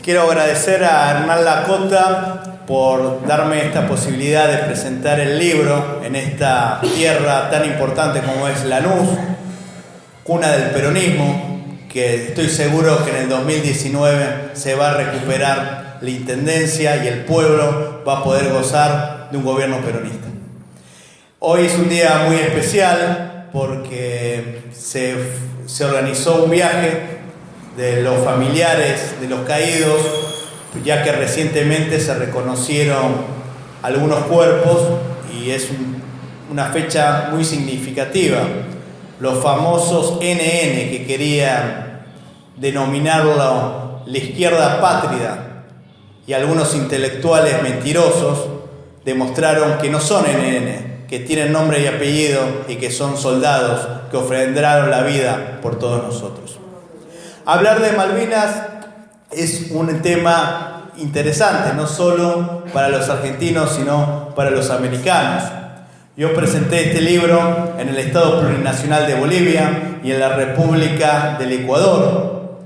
Quiero agradecer a Hernán Lakota por darme esta posibilidad de presentar el libro en esta tierra tan importante como es Lanús, cuna del peronismo, que estoy seguro que en el 2019 se va a recuperar la intendencia y el pueblo va a poder gozar de un gobierno peronista. Hoy es un día muy especial porque se organizó un viaje de los familiares de los caídos, ya que recientemente se reconocieron algunos cuerpos y es una fecha muy significativa. Los famosos NN, que querían denominarlo la izquierda pátrida, y algunos intelectuales mentirosos demostraron que no son NN, que tienen nombre y apellido y que son soldados que ofrendaron la vida por todos nosotros. Hablar de Malvinas es un tema interesante, no solo para los argentinos, sino para los americanos. Yo presenté este libro en el Estado Plurinacional de Bolivia y en la República del Ecuador.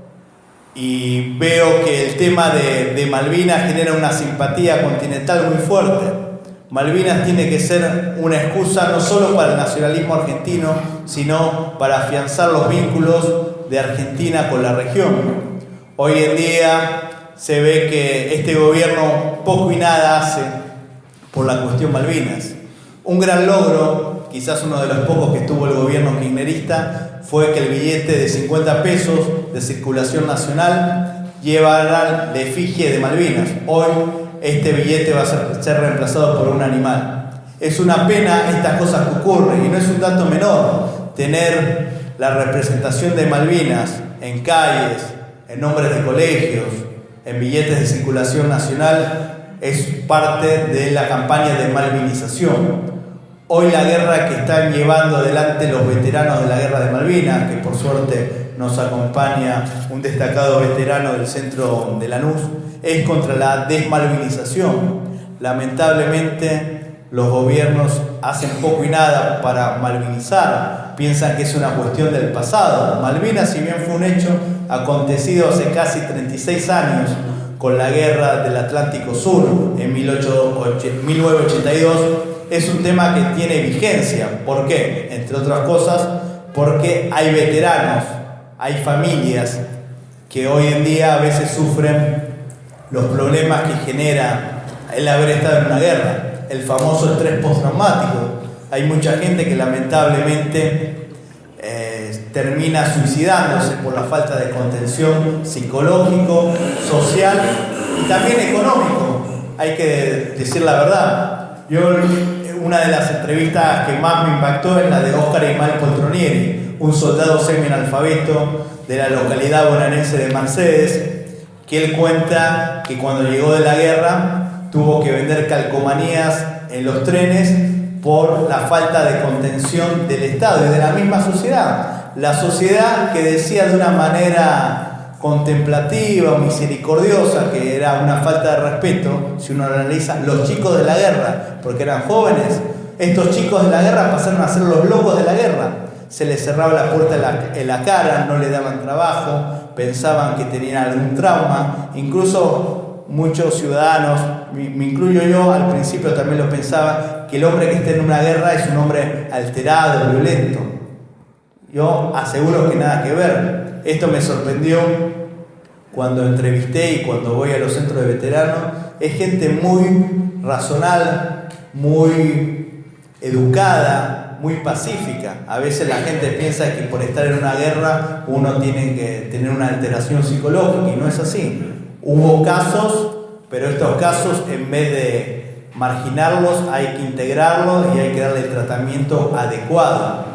Y veo que el tema de Malvinas genera una simpatía continental muy fuerte. Malvinas tiene que ser una excusa no solo para el nacionalismo argentino, sino para afianzar los vínculos de Argentina con la región. Hoy en día se ve que este gobierno poco y nada hace por la cuestión Malvinas. Un gran logro, quizás uno de los pocos que tuvo el gobierno kirchnerista, fue que el billete de 50 pesos de circulación nacional llevará la efigie de Malvinas. Hoy este billete va a ser reemplazado por un animal. Es una pena estas cosas que ocurren y no es un dato menor tener la representación de Malvinas en calles, en nombres de colegios, en billetes de circulación nacional, es parte de la campaña de malvinización. Hoy la guerra que están llevando adelante los veteranos de la guerra de Malvinas, que por suerte nos acompaña un destacado veterano del centro de Lanús, es contra la desmalvinización. Lamentablemente los gobiernos hacen poco y nada para malvinizar, piensan que es una cuestión del pasado. Malvinas, si bien fue un hecho acontecido hace casi 36 años con la guerra del Atlántico Sur en 1982, es un tema que tiene vigencia. ¿Por qué? Entre otras cosas, porque hay veteranos, hay familias que hoy en día a veces sufren los problemas que genera el haber estado en una guerra, el famoso estrés postraumático. Hay mucha gente que lamentablemente termina suicidándose por la falta de contención psicológico, social y también económico. Hay que decir la verdad. Una de las entrevistas que más me impactó es la de Oscar Ismael Poltronieri, un soldado semi-analfabeto de la localidad bonaerense de Mercedes, que él cuenta que cuando llegó de la guerra tuvo que vender calcomanías en los trenes por la falta de contención del Estado y de la misma sociedad. La sociedad que decía de una manera contemplativa, misericordiosa, que era una falta de respeto, si uno lo analiza, los chicos de la guerra, porque eran jóvenes, estos chicos de la guerra pasaron a ser los locos de la guerra. Se les cerraba la puerta en la cara, no les daban trabajo, pensaban que tenían algún trauma, incluso muchos ciudadanos, me incluyo yo, al principio también lo pensaba, que el hombre que esté en una guerra es un hombre alterado, violento. Yo aseguro que nada que ver. Esto me sorprendió cuando entrevisté y cuando voy a los centros de veteranos. Es gente muy razonal, muy educada, muy pacífica. A veces la gente piensa que por estar en una guerra uno tiene que tener una alteración psicológica y no es así. Hubo casos, pero estos casos en vez de marginarlos hay que integrarlos y hay que darle el tratamiento adecuado.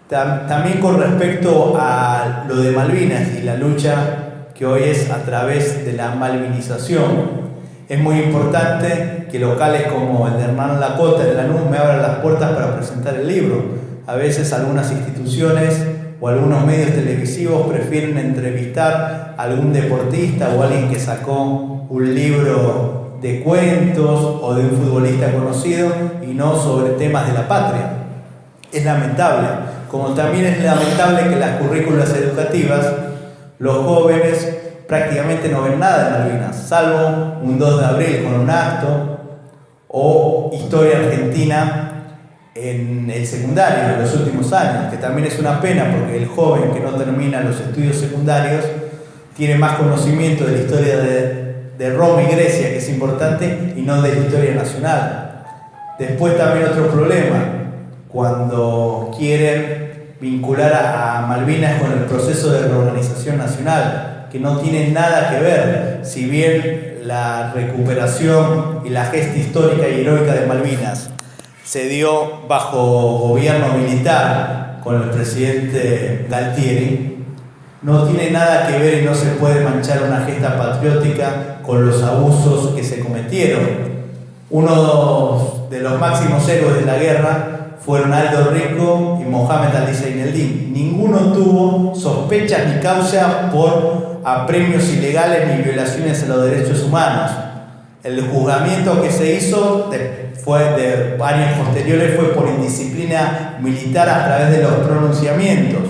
También con respecto a lo de Malvinas y la lucha que hoy es a través de la malvinización, es muy importante que locales como el de Hernán Lakota de Lanús me abran las puertas para presentar el libro. A veces algunas instituciones o algunos medios televisivos prefieren entrevistar a algún deportista o alguien que sacó un libro de cuentos o de un futbolista conocido y no sobre temas de la patria. Es lamentable, como también es lamentable que las currículas educativas, los jóvenes prácticamente no ven nada de Malvinas, salvo un 2 de abril con un acto o historia argentina en el secundario de los últimos años, que también es una pena porque el joven que no termina los estudios secundarios tiene más conocimiento de la historia de Roma y Grecia, que es importante, y no de la historia nacional. Después también otro problema, cuando quieren vincular a Malvinas con el proceso de reorganización nacional, que no tiene nada que ver, si bien la recuperación y la gesta histórica y heroica de Malvinas se dio bajo gobierno militar con el presidente Galtieri, no tiene nada que ver y no se puede manchar una gesta patriótica con los abusos que se cometieron. Uno de los máximos héroes de la guerra fueron Aldo Rico y Mohamed Ali Zaineldin. Ninguno tuvo sospechas ni causa por apremios ilegales ni violaciones a los derechos humanos. El juzgamiento que se hizo fue de años posteriores fue por indisciplina militar a través de los pronunciamientos,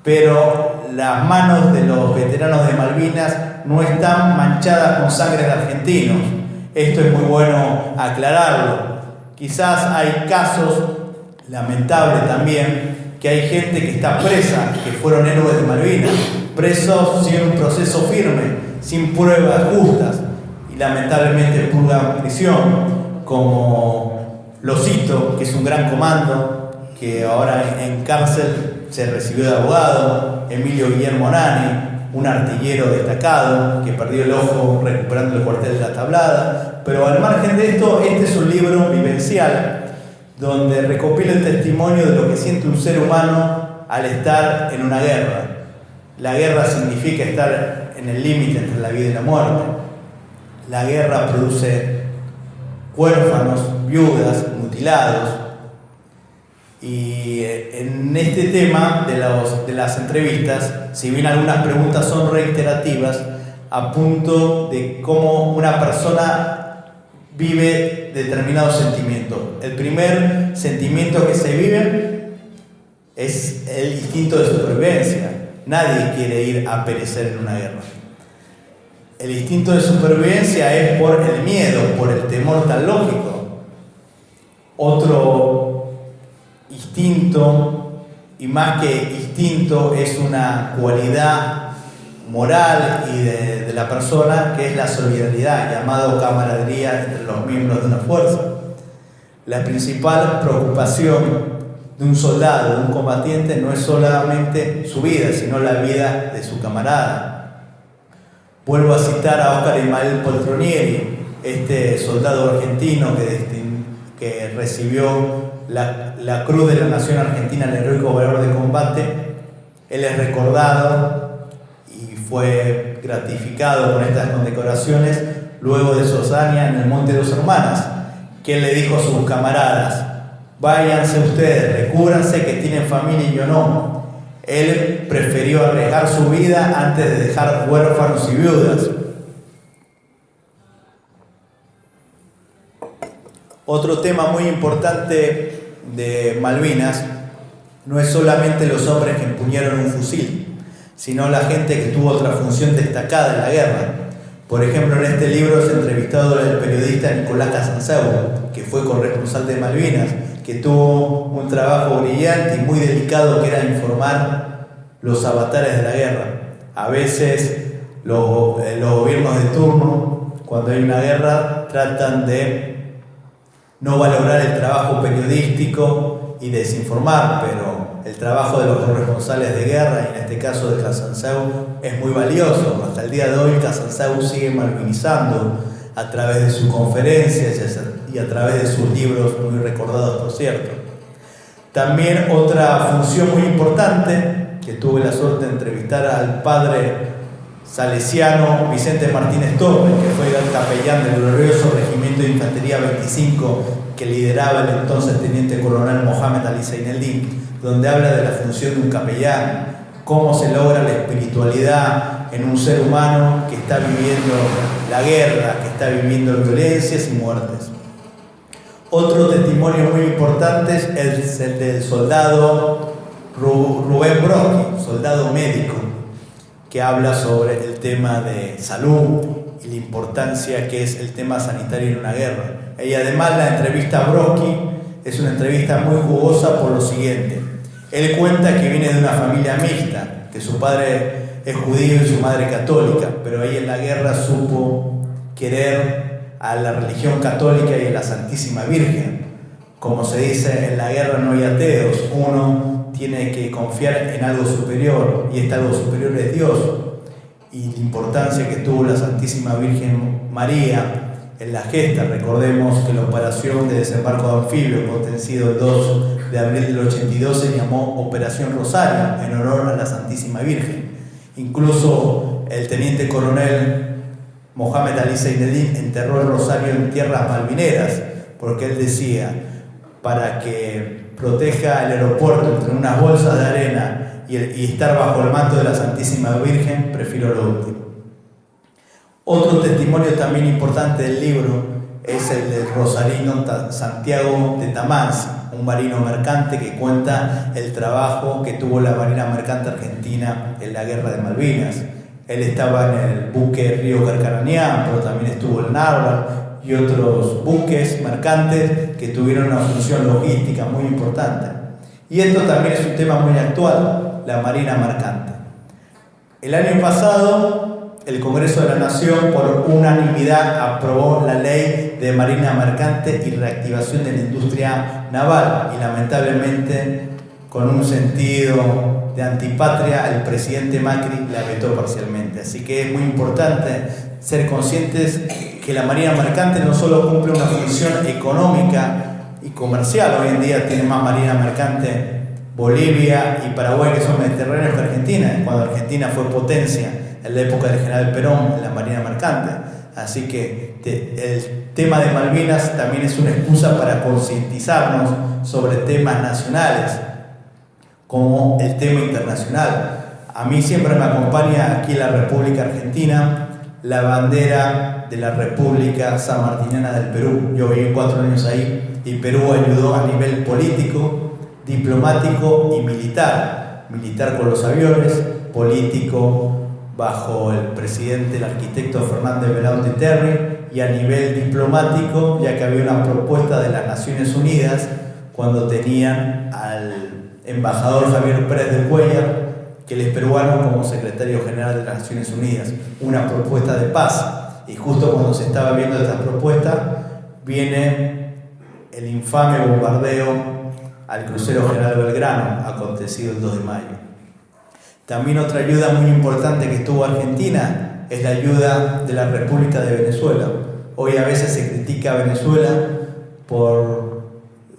pero las manos de los veteranos de Malvinas no están manchadas con sangre de argentinos. Esto es muy bueno aclararlo. Quizás hay casos lamentables también que hay gente que está presa, que fueron héroes de Malvinas, presos sin un proceso firme, sin pruebas justas, y lamentablemente purgan prisión, como Losito, que es un gran comando, que ahora en cárcel se recibió de abogado, Emilio Guillermo Nani, un artillero destacado que perdió el ojo recuperando el cuartel de la Tablada. Pero al margen de esto, este es un libro vivencial donde recopila el testimonio de lo que siente un ser humano al estar en una guerra. La guerra significa estar en el límite entre la vida y la muerte. La guerra produce huérfanos, viudas, mutilados. Y en este tema de las entrevistas, si bien algunas preguntas son reiterativas, apunto de cómo una persona vive determinados sentimientos. El primer sentimiento que se vive es el instinto de supervivencia. Nadie quiere ir a perecer en una guerra. El instinto de supervivencia es por el miedo, por el temor tan lógico. Otro instinto, y más que instinto, es una cualidad moral y de la persona, que es la solidaridad, llamado camaradería entre los miembros de una fuerza. La principal preocupación de un soldado, de un combatiente, no es solamente su vida, sino la vida de su camarada. Vuelvo a citar a Óscar Ismael Poltronieri, este soldado argentino que recibió la Cruz de la Nación Argentina, el heroico valor de combate. Él es recordado y fue gratificado con estas condecoraciones luego de su hazaña en el Monte de Dos Hermanas, que él le dijo a sus camaradas: váyanse ustedes, recúbranse que tienen familia y yo no. Él prefirió arriesgar su vida antes de dejar huérfanos y viudas. Otro tema muy importante de Malvinas no es solamente los hombres que empuñaron un fusil, sino la gente que tuvo otra función destacada en la guerra. Por ejemplo, en este libro es entrevistado el periodista Nicolás Casanseu, que fue corresponsal de Malvinas, que tuvo un trabajo brillante y muy delicado, que era informar los avatares de la guerra. A veces los gobiernos de turno, cuando hay una guerra, tratan de no valorar el trabajo periodístico y desinformar, pero el trabajo de los corresponsales de guerra, y en este caso de Casanseu, es muy valioso. Hasta el día de hoy Casanseu sigue malvinizando a través de sus conferencias y a través de sus libros, muy recordados por cierto. También otra función muy importante, que tuve la suerte de entrevistar al padre salesiano Vicente Martínez Torres, que fue el capellán del glorioso Regimiento de Infantería 25 que lideraba el entonces teniente coronel Mohamed Ali Zaineldin, donde habla de la función de un capellán, cómo se logra la espiritualidad en un ser humano que está viviendo la guerra, que está viviendo violencias y muertes. Otro testimonio muy importante es el del soldado Rubén Broski, soldado médico, que habla sobre el tema de salud y la importancia que es el tema sanitario en una guerra. Y además la entrevista a Brodsky es una entrevista muy jugosa por lo siguiente. Él cuenta que viene de una familia mixta, que su padre es judío y su madre católica, pero ahí en la guerra supo querer a la religión católica y a la Santísima Virgen. Como se dice, en la guerra no hay ateos, uno tiene que confiar en algo superior, y este algo superior es Dios. Y la importancia que tuvo la Santísima Virgen María en la gesta. Recordemos que la operación de desembarco de anfibios, acontecido el 2 de abril del 82, se llamó Operación Rosario, en honor a la Santísima Virgen. Incluso el teniente coronel Mohamed Ali Zainuddin enterró el rosario en tierras malvineras, porque él decía, para que proteja el aeropuerto entre unas bolsas de arena y estar bajo el manto de la Santísima Virgen, prefiero lo último. Otro testimonio también importante del libro es el del rosarino Santiago de Tamansi, un marino mercante que cuenta el trabajo que tuvo la Marina Mercante Argentina en la Guerra de Malvinas. Él estaba en el buque Río Carcarañá, pero también estuvo el Narval y otros buques mercantes que tuvieron una función logística muy importante. Y esto también es un tema muy actual, la Marina Mercante. El año pasado, el Congreso de la Nación, por unanimidad, aprobó la Ley de Marina Mercante y reactivación de la industria naval, y lamentablemente, con un sentido de antipatria, el presidente Macri la vetó parcialmente. Así que es muy importante ser conscientes que la Marina Mercante no solo cumple una función económica y comercial, hoy en día tiene más Marina Mercante Bolivia y Paraguay, que son mediterráneos, que Argentina, cuando Argentina fue potencia en la época del general Perón, en la Marina Mercante. Así que el tema de Malvinas también es una excusa para concientizarnos sobre temas nacionales, como el tema internacional. A mí siempre me acompaña aquí en la República Argentina la bandera de la República Sanmartiniana del Perú. Yo viví 4 años ahí y Perú ayudó a nivel político, diplomático y militar. Militar con los aviones, político bajo el presidente, el arquitecto Fernández Belaunde Terry, y a nivel diplomático, ya que había una propuesta de las Naciones Unidas cuando tenían al embajador Javier Pérez de Cuellar, que él es peruano, como secretario general de las Naciones Unidas, una propuesta de paz. Y justo cuando se estaba viendo esta propuesta, viene el infame bombardeo al crucero General Belgrano, acontecido el 2 de mayo. También otra ayuda muy importante que tuvo Argentina es la ayuda de la República de Venezuela. Hoy a veces se critica a Venezuela por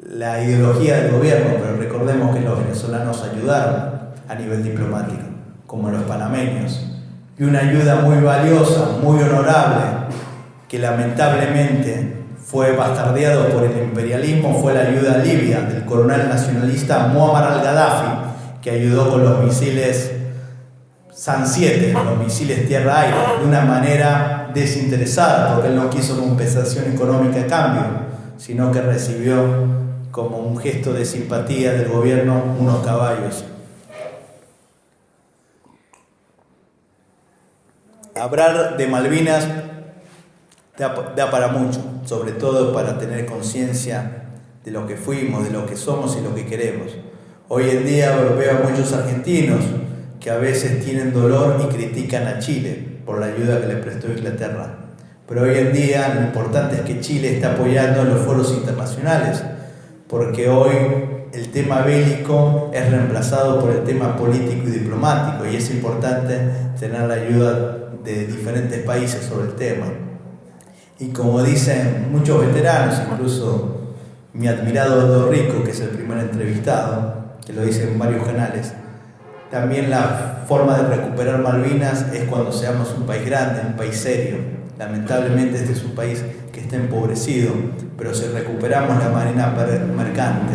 la ideología del gobierno, pero recordemos que los venezolanos ayudaron a nivel diplomático, como los panameños. Y una ayuda muy valiosa, muy honorable, que lamentablemente fue bastardeado por el imperialismo, fue la ayuda a Libia del coronel nacionalista Muammar al-Gaddafi, que ayudó con los misiles SAM 7, los misiles tierra-aire, de una manera desinteresada, porque él no quiso compensación económica a cambio, sino que recibió como un gesto de simpatía del gobierno unos caballos. Hablar de Malvinas da para mucho, sobre todo para tener conciencia de lo que fuimos, de lo que somos y lo que queremos. Hoy en día veo a muchos argentinos que a veces tienen dolor y critican a Chile por la ayuda que le prestó Inglaterra. Pero hoy en día lo importante es que Chile está apoyando en los foros internacionales, porque hoy el tema bélico es reemplazado por el tema político y diplomático, y es importante tener la ayuda de diferentes países sobre el tema. Y como dicen muchos veteranos, incluso mi admirado Aldo Rico, que es el primer entrevistado, que lo dice en varios canales, también la forma de recuperar Malvinas es cuando seamos un país grande, un país serio. Lamentablemente este es un país que está empobrecido, pero si recuperamos la Marina Mercante,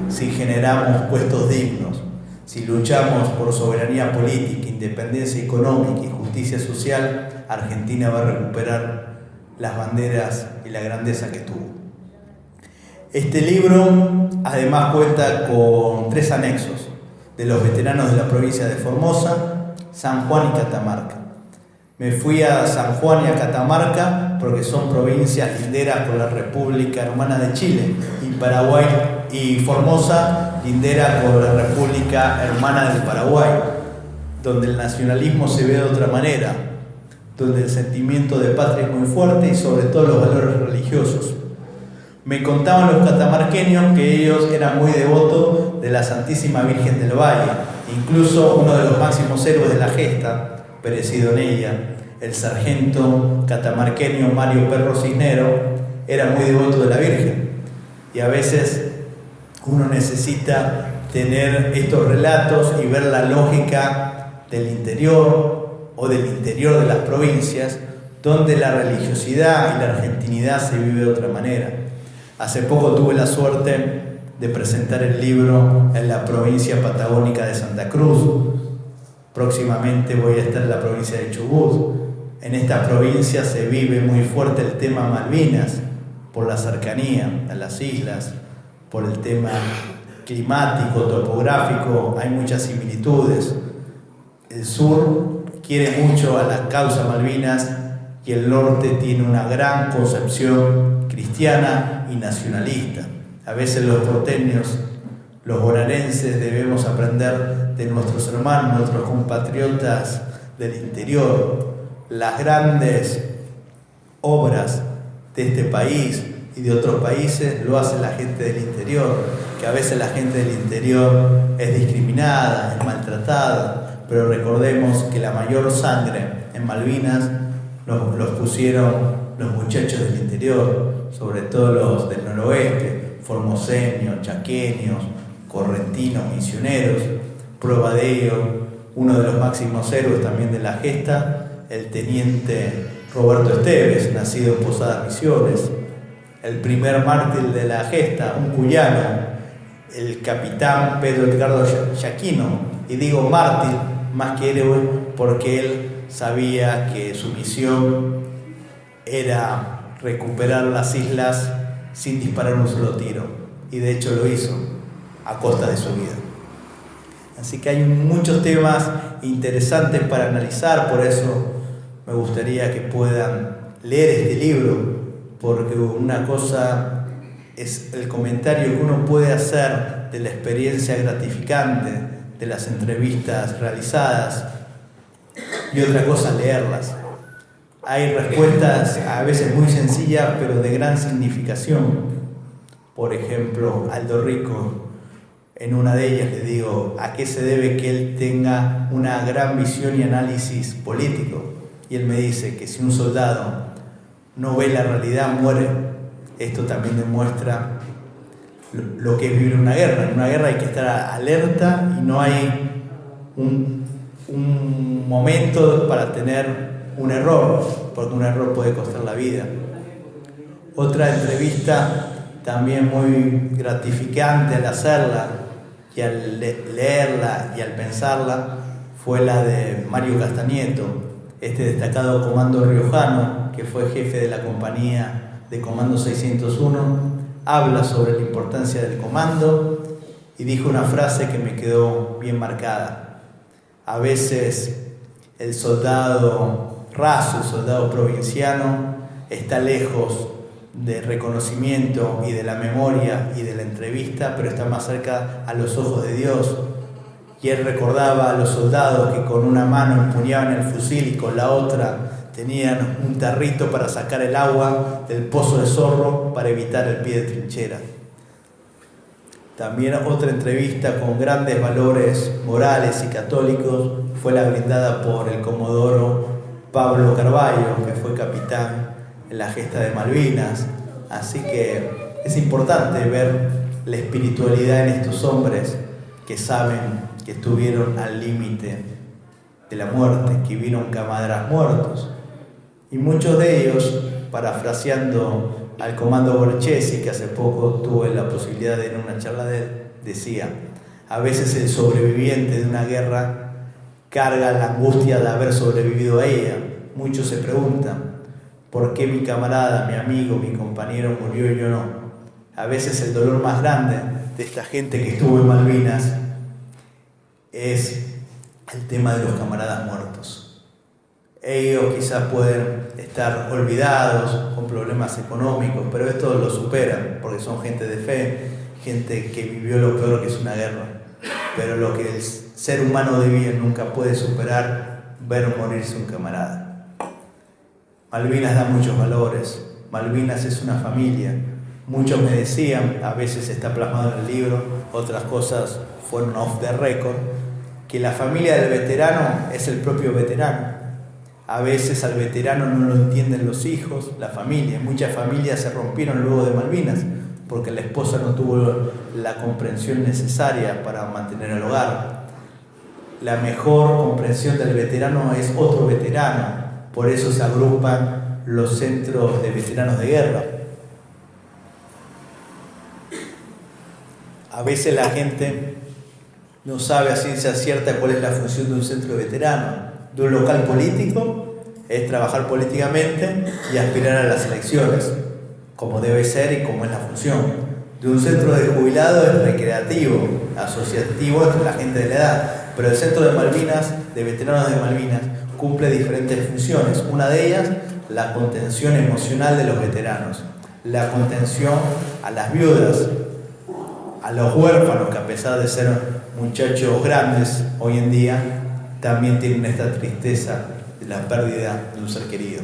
si generamos puestos dignos, si luchamos por soberanía política, independencia económica y justicia social, Argentina va a recuperar las banderas y la grandeza que tuvo. Este libro además cuenta con 3 anexos de los veteranos de la provincia de Formosa, San Juan y Catamarca. Me fui a San Juan y a Catamarca porque son provincias linderas con la República Hermana de Chile, y Paraguay y Formosa lindera con la República Hermana del Paraguay, donde el nacionalismo se ve de otra manera, donde el sentimiento de patria es muy fuerte y sobre todo los valores religiosos. Me contaban los catamarqueños que ellos eran muy devotos de la Santísima Virgen del Valle. Incluso uno de los máximos héroes de la gesta, perecido en ella, el sargento catamarqueño Mario Perro Cisnero, era muy devoto de la Virgen. Y a veces uno necesita tener estos relatos y ver la lógica del interior o del interior de las provincias, donde la religiosidad y la argentinidad se vive de otra manera. Hace poco tuve la suerte de presentar el libro en la provincia patagónica de Santa Cruz. Próximamente voy a estar en la provincia de Chubut. En esta provincia se vive muy fuerte el tema Malvinas, por la cercanía a las islas, por el tema climático, topográfico, hay muchas similitudes. El sur quiere mucho a la causa Malvinas y el norte tiene una gran concepción cristiana y nacionalista. A veces los porteños, los bonaerenses, debemos aprender de nuestros hermanos, nuestros compatriotas del interior. Las grandes obras de este país y de otros países lo hace la gente del interior, que a veces la gente del interior es discriminada, es maltratada, pero recordemos que la mayor sangre en Malvinas los pusieron los muchachos del interior, sobre todo los del noroeste, formoseños, chaqueños, correntinos, misioneros. Prueba de ello, uno de los máximos héroes también de la gesta, el teniente Roberto Esteves, nacido en Posadas Misiones. El primer mártir de la gesta, un cuyano, el capitán Pedro Edgardo Yaquino. Y digo mártir más que héroe porque él sabía que su misión era recuperar las islas sin disparar un solo tiro. Y de hecho lo hizo a costa de su vida. Así que hay muchos temas interesantes para analizar, por eso me gustaría que puedan leer este libro, porque una cosa es el comentario que uno puede hacer de la experiencia gratificante de las entrevistas realizadas y otra cosa leerlas. Hay respuestas a veces muy sencillas pero de gran significación. Por ejemplo, Aldo Rico, en una de ellas le digo, ¿a qué se debe que él tenga una gran visión y análisis político? Y él me dice que si un soldado no ve la realidad, muere. Esto también demuestra lo que es vivir una guerra. En una guerra hay que estar alerta y no hay un momento para tener un error, porque un error puede costar la vida. Otra entrevista también muy gratificante al hacerla y al leerla y al pensarla fue la de Mario Castañeto, este destacado comando riojano que fue jefe de la compañía de Comando 601. Habla sobre la importancia del comando y dijo una frase que me quedó bien marcada. A veces el soldado raso, el soldado provinciano, está lejos del reconocimiento y de la memoria y de la entrevista, pero está más cerca a los ojos de Dios. Y él recordaba a los soldados que con una mano empuñaban el fusil y con la otra tenían un tarrito para sacar el agua del pozo de Zorro para evitar el pie de trinchera. También otra entrevista con grandes valores morales y católicos fue la brindada por el comodoro Pablo Carballo, que fue capitán en la gesta de Malvinas. Así que es importante ver la espiritualidad en estos hombres que saben que estuvieron al límite de la muerte, que vieron camaradas muertos. Y muchos de ellos, parafraseando al comando Borchesi, que hace poco tuve la posibilidad de ir a una charla de él, decía: a veces el sobreviviente de una guerra carga la angustia de haber sobrevivido a ella. Muchos se preguntan, ¿por qué mi camarada, mi amigo, mi compañero murió y yo no? A veces el dolor más grande de esta gente que estuvo en Malvinas es el tema de los camaradas muertos. Ellos quizás pueden estar olvidados, con problemas económicos, pero esto lo superan, porque son gente de fe, gente que vivió lo peor que es una guerra. Pero lo que el ser humano de bien nunca puede superar, ver morirse un camarada. Malvinas da muchos valores. Malvinas es una familia. Muchos me decían, a veces está plasmado en el libro, otras cosas fueron off the record, que la familia del veterano es el propio veterano. A veces al veterano no lo entienden los hijos, la familia. Muchas familias se rompieron luego de Malvinas porque la esposa no tuvo la comprensión necesaria para mantener el hogar. La mejor comprensión del veterano es otro veterano. Por eso se agrupan los centros de veteranos de guerra. A veces la gente no sabe a ciencia cierta cuál es la función de un centro de veteranos. De un local político es trabajar políticamente y aspirar a las elecciones, como debe ser y como es la función. De un centro de jubilados es recreativo, asociativo entre la gente de la edad. Pero el centro de Malvinas, de veteranos de Malvinas, cumple diferentes funciones. Una de ellas, la contención emocional de los veteranos, la contención a las viudas, a los huérfanos, que a pesar de ser muchachos grandes hoy en día, también tienen esta tristeza de la pérdida de un ser querido.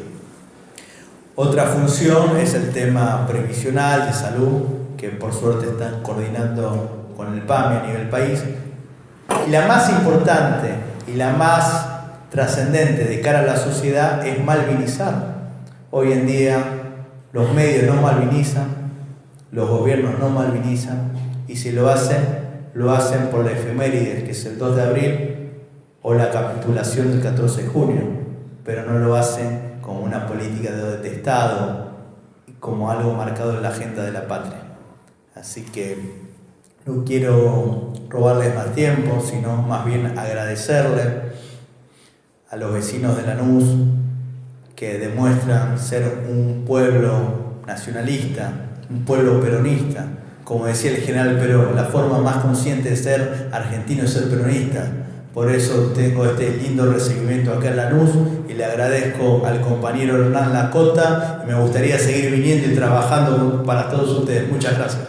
Otra función es el tema previsional de salud, que por suerte están coordinando con el PAMI a nivel país. Y la más importante y la más trascendente de cara a la sociedad es malvinizar. Hoy en día los medios no malvinizan, los gobiernos no malvinizan, y si lo hacen por la efeméride, que es el 2 de abril, o la capitulación del 14 de junio, pero no lo hacen como una política de Estado, como algo marcado en la agenda de la patria. Así que no quiero robarles más tiempo, sino más bien agradecerle a los vecinos de Lanús que demuestran ser un pueblo nacionalista, un pueblo peronista. Como decía el general Perón, la forma más consciente de ser argentino es ser peronista. Por eso tengo este lindo recibimiento acá en Lanús y le agradezco al compañero Hernán Lacota y me gustaría seguir viniendo y trabajando para todos ustedes. Muchas gracias.